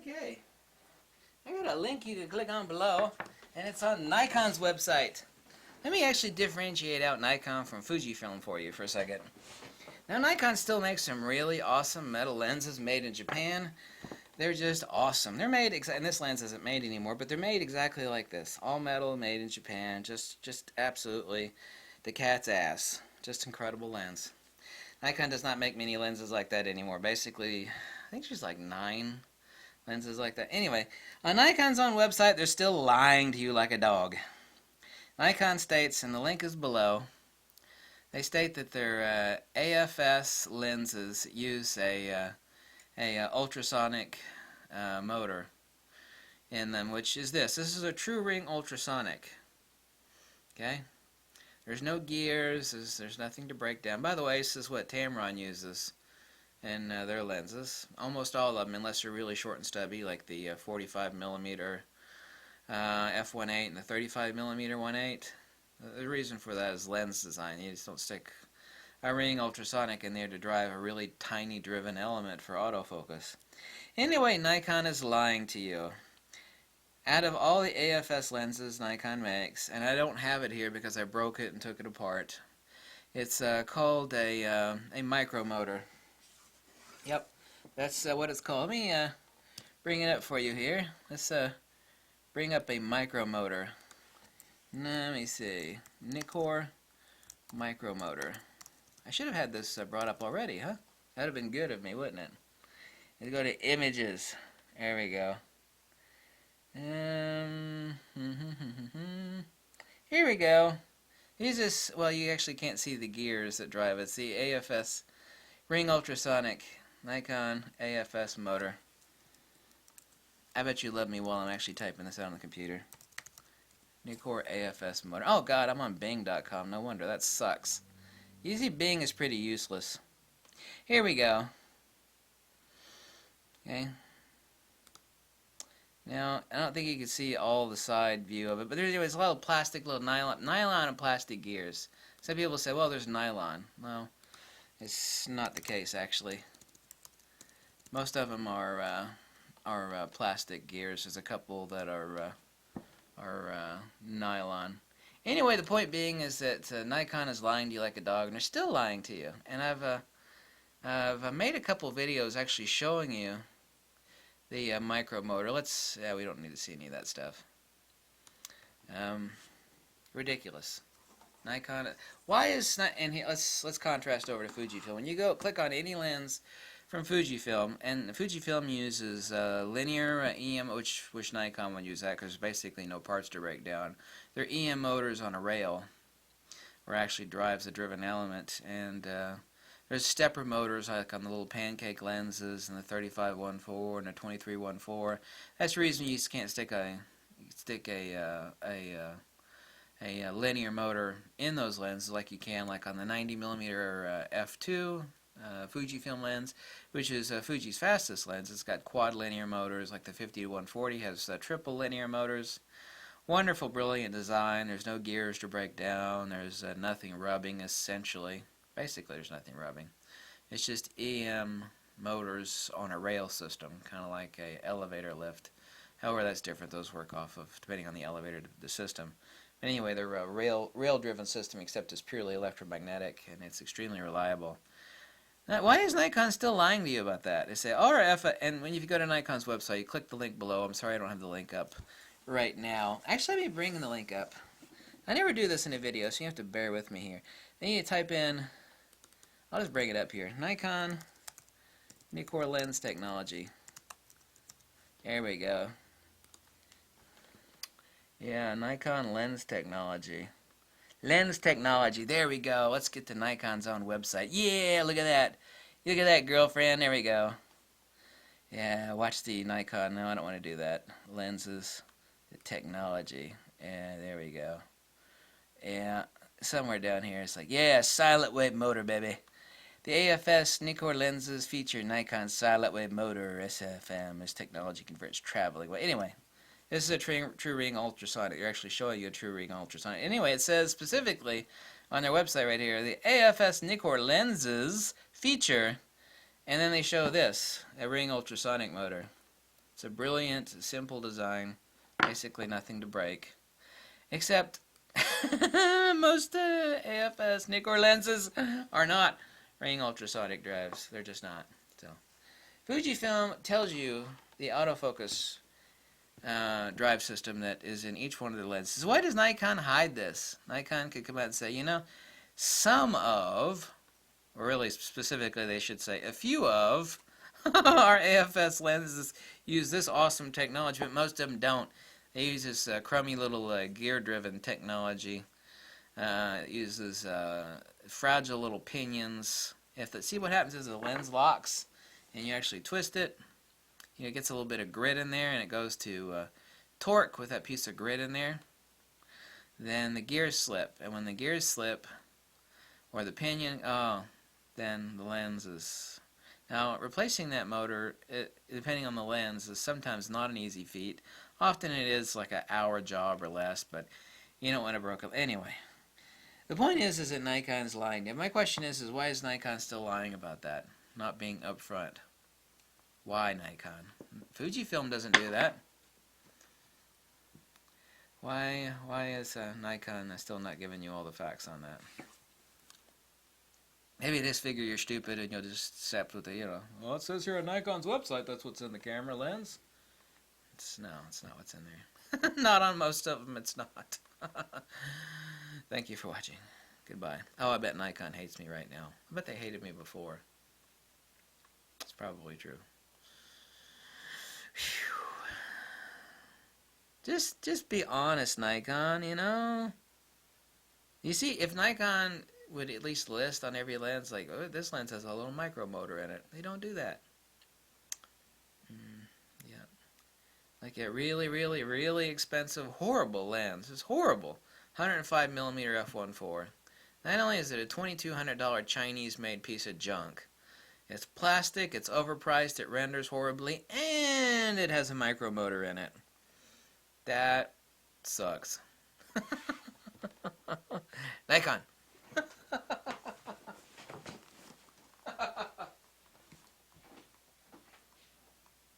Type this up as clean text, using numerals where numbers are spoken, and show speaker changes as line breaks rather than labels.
Okay, I got a link you can click on below, and it's on Nikon's website. Let me actually differentiate out Nikon from Fujifilm for you for a second. Now, Nikon still makes some really awesome metal lenses made in Japan. They're just awesome. They're made, and this lens isn't made anymore, but they're made exactly like this. All metal, made in Japan. Just absolutely the cat's ass. Just incredible lens. Nikon does not make many lenses like that anymore. Basically, I think there's like 9 lenses like that. Anyway, on Nikon's own website, they're still lying to you like a dog. Nikon states, and the link is below, they state that their AFS lenses use a ultrasonic motor in them, which is this. This is a true ring ultrasonic. Okay? There's no gears. There's nothing to break down. By the way, this is what Tamron uses in their lenses. Almost all of them, unless they're really short and stubby, like the 45mm f1.8 and the 35mm 1.8. The reason for that is lens design. You just don't stick a ring ultrasonic in there to drive a really tiny driven element for autofocus. Anyway, Nikon is lying to you. Out of all the AFS lenses Nikon makes, and I don't have it here because I broke it and took it apart, it's called a micromotor. Yep, that's what it's called. Let me bring it up for you here. Let's bring up a micromotor. Let me see. Nikon micromotor. I should have had this brought up already, huh? That would have been good of me, wouldn't it? Let's go to images. There we go. Here we go. These is, well, you actually can't see the gears that drive it. It's the AFS ring ultrasonic Nikon AFS motor. I bet you love me while I'm actually typing this out on the computer. Nikon AFS motor. Oh god, I'm on Bing.com. No wonder. That sucks. Usually Bing is pretty useless. Here we go. Okay. Now, I don't think you can see all the side view of it, but there's a lot of plastic, little nylon and plastic gears. Some people say, well, there's nylon. Well, it's not the case, actually. Most of them are plastic gears. There's a couple that are nylon. Anyway, the point being is that Nikon is lying to you like a dog, and they're still lying to you. And I've made a couple videos actually showing you the micro motor. We don't need to see any of that stuff. Ridiculous. Nikon. Why is not? And here, let's contrast over to Fujifilm. When you go click on any lens from Fujifilm, and Fujifilm uses linear EM, which Nikon would use that because there's basically no parts to break down. They're EM motors on a rail, where it actually drives the driven element, and there's stepper motors like on the little pancake lenses and the 35-1.4 and the 23-1.4. That's the reason you just can't stick a linear motor in those lenses like you can like on the 90mm f2 Fujifilm lens, which is Fuji's fastest lens. It's got quad linear motors like the 50-140 has triple linear motors. Wonderful, brilliant design. There's no gears to break down. There's nothing rubbing, essentially. Basically, there's nothing rubbing. It's just EM motors on a rail system, kind of like a elevator lift. However, that's different. Those work off of, depending on the elevator, the system. But anyway, they're a rail-driven system, except it's purely electromagnetic, and it's extremely reliable. Now, why is Nikon still lying to you about that? They say RF, and when you go to Nikon's website, you click the link below. I'm sorry I don't have the link up right now. Actually, let me bring the link up. I never do this in a video, so you have to bear with me here. Then you type in, I'll just bring it up here, Nikon lens technology. There we go. Yeah, Nikon lens technology. Lens technology, there we go. Let's get to Nikon's own website. Yeah, look at that. Look at that, girlfriend. There we go. Yeah, watch the Nikon. No, I don't want to do that. Lenses, the technology. Yeah, there we go. Yeah, somewhere down here it's like, yeah, silent wave motor, baby. The AFS Nikon lenses feature Nikon silent wave motor, SFM, as technology converts traveling. Well, anyway, this is a true ring ultrasonic. They're actually showing you a true ring ultrasonic. Anyway, it says specifically on their website right here, the AFS Nikon lenses feature, and then they show this, a ring ultrasonic motor. It's a brilliant, simple design. Basically nothing to break. Except most AFS Nikon lenses are not ring ultrasonic drives. They're just not. So Fujifilm tells you the autofocus drive system that is in each one of the lenses. Why does Nikon hide this? Nikon could come out and say, you know, some of, or really specifically they should say, a few of our AFS lenses use this awesome technology, but most of them don't. They use this crummy little gear-driven technology. It uses fragile little pinions. See what happens is the lens locks, and you actually twist it. You know, it gets a little bit of grit in there, and it goes to torque with that piece of grit in there. Then the gears slip, and when the gears slip, or the pinion, then the lens is... Now, replacing that motor, depending on the lens, is sometimes not an easy feat. Often it is like an hour job or less, but you don't want to broke it. Anyway, the point is that Nikon's lying. And my question is why is Nikon still lying about that? Not being upfront. Why, Nikon? Fujifilm doesn't do that. Why is Nikon still not giving you all the facts on that? Maybe they just figure you're stupid and you'll just accept with the, you know, well, it says here on Nikon's website that's what's in the camera lens. No, it's not what's in there. Not on most of them, it's not. Thank you for watching. Goodbye. Oh, I bet Nikon hates me right now. I bet they hated me before. It's probably true. Whew. Just be honest, Nikon, you know? You see, if Nikon would at least list on every lens, like, oh, this lens has a little micro motor in it. They don't do that. Yeah. Like a really, really, really expensive, horrible lens. It's horrible. 105mm f1.4. Not only is it a $2,200 Chinese-made piece of junk, it's plastic, it's overpriced, it renders horribly, and it has a micro motor in it. That sucks. Nikon.